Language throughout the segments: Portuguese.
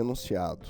Enunciado.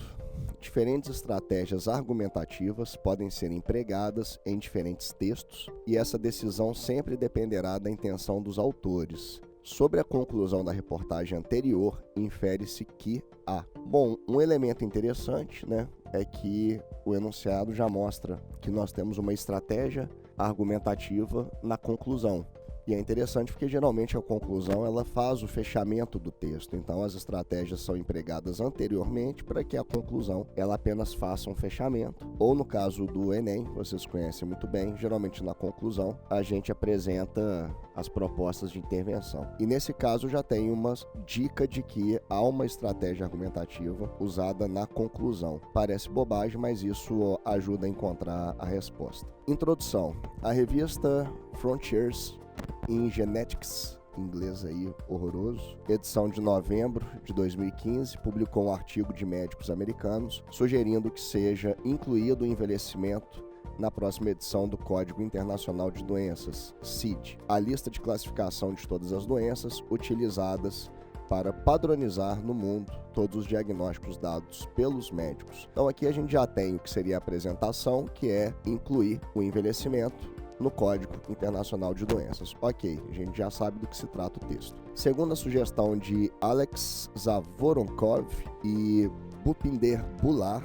Diferentes estratégias argumentativas podem ser empregadas em diferentes textos e essa decisão sempre dependerá da intenção dos autores. Sobre a conclusão da reportagem anterior, infere-se que há. Bom, um elemento interessante, é que o enunciado já mostra que nós temos uma estratégia argumentativa na conclusão. E é interessante porque geralmente a conclusão ela faz o fechamento do texto, então as estratégias são empregadas anteriormente para que a conclusão ela apenas faça um fechamento. Ou no caso do Enem, vocês conhecem muito bem, geralmente na conclusão a gente apresenta as propostas de intervenção. E nesse caso já tem uma dica de que há uma estratégia argumentativa usada na conclusão. Parece bobagem, mas isso ajuda a encontrar a resposta. Introdução. A revista Frontiers in Genetics, inglês aí horroroso, edição de novembro de 2015, publicou um artigo de médicos americanos sugerindo que seja incluído o envelhecimento na próxima edição do Código Internacional de Doenças, CID, a lista de classificação de todas as doenças utilizadas para padronizar no mundo todos os diagnósticos dados pelos médicos. Então aqui a gente já tem o que seria a apresentação, que é incluir o envelhecimento no Código Internacional de Doenças. Ok, a gente já sabe do que se trata o texto. Segundo a sugestão de Alex Zavoronkov e Bhupinder Bular,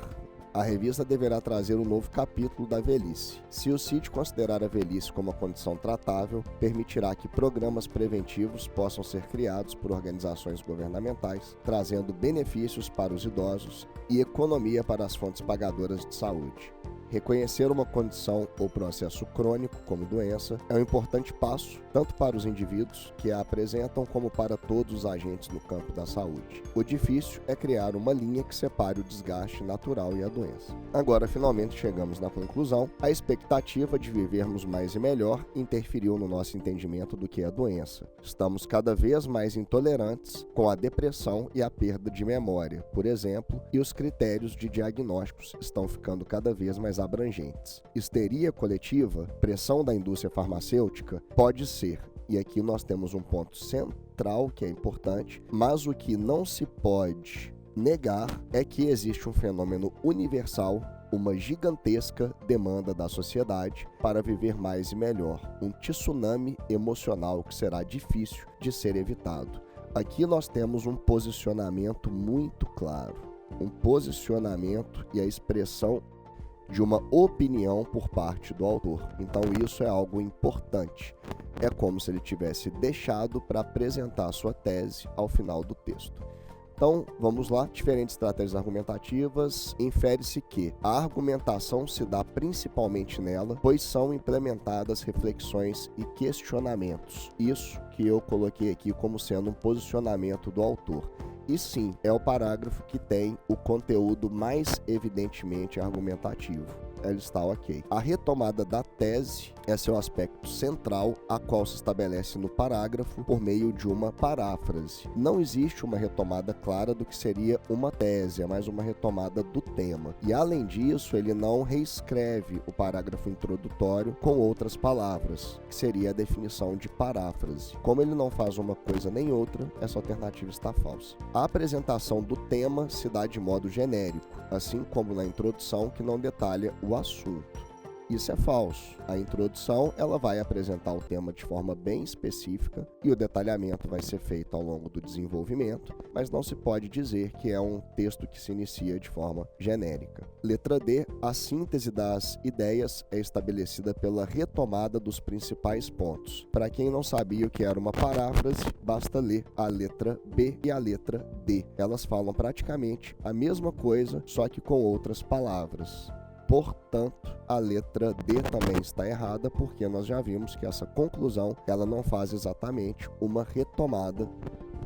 a revista deverá trazer um novo capítulo da velhice. Se o CID considerar a velhice como uma condição tratável, permitirá que programas preventivos possam ser criados por organizações governamentais, trazendo benefícios para os idosos e economia para as fontes pagadoras de saúde. Reconhecer uma condição ou processo crônico como doença é um importante passo, tanto para os indivíduos que a apresentam como para todos os agentes no campo da saúde. O difícil é criar uma linha que separe o desgaste natural e a doença. Agora, finalmente, chegamos na conclusão. A expectativa de vivermos mais e melhor interferiu no nosso entendimento do que é a doença. Estamos cada vez mais intolerantes com a depressão e a perda de memória, por exemplo, e os critérios de diagnósticos estão ficando cada vez mais abrangentes. Histeria coletiva, pressão da indústria farmacêutica, pode ser, e aqui nós temos um ponto central que é importante, mas o que não se pode negar é que existe um fenômeno universal, uma gigantesca demanda da sociedade para viver mais e melhor, um tsunami emocional que será difícil de ser evitado. Aqui nós temos um posicionamento muito claro, um posicionamento e a expressão de uma opinião por parte do autor. Então isso é algo importante. É como se ele tivesse deixado para apresentar sua tese ao final do texto. Então, vamos lá, diferentes estratégias argumentativas. Infere-se que a argumentação se dá principalmente nela, pois são implementadas reflexões e questionamentos. Isso que eu coloquei aqui como sendo um posicionamento do autor. E sim, é o parágrafo que tem o conteúdo mais evidentemente argumentativo. Ela está ok. A retomada da tese é seu aspecto central, a qual se estabelece no parágrafo por meio de uma paráfrase. Não existe uma retomada clara do que seria uma tese, é mais uma retomada do tema. E além disso, ele não reescreve o parágrafo introdutório com outras palavras, que seria a definição de paráfrase. Como ele não faz uma coisa nem outra, essa alternativa está falsa. A apresentação do tema se dá de modo genérico, assim como na introdução, que não detalha o assunto. Isso é falso. A introdução ela vai apresentar o tema de forma bem específica e o detalhamento vai ser feito ao longo do desenvolvimento, mas não se pode dizer que é um texto que se inicia de forma genérica. Letra D. A síntese das ideias é estabelecida pela retomada dos principais pontos. Para quem não sabia o que era uma paráfrase, basta ler a letra B e a letra D. Elas falam praticamente a mesma coisa, só que com outras palavras. Portanto, a letra D também está errada, porque nós já vimos que essa conclusão ela não faz exatamente uma retomada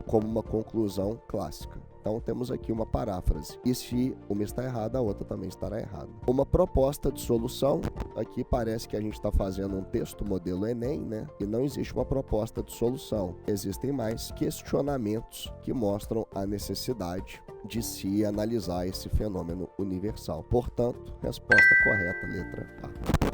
como uma conclusão clássica. Então temos aqui uma paráfrase. E se uma está errada, a outra também estará errada. Uma proposta de solução. Aqui parece que a gente está fazendo um texto modelo Enem, E não existe uma proposta de solução. Existem mais questionamentos que mostram a necessidade de se analisar esse fenômeno universal. Portanto, resposta correta, letra A.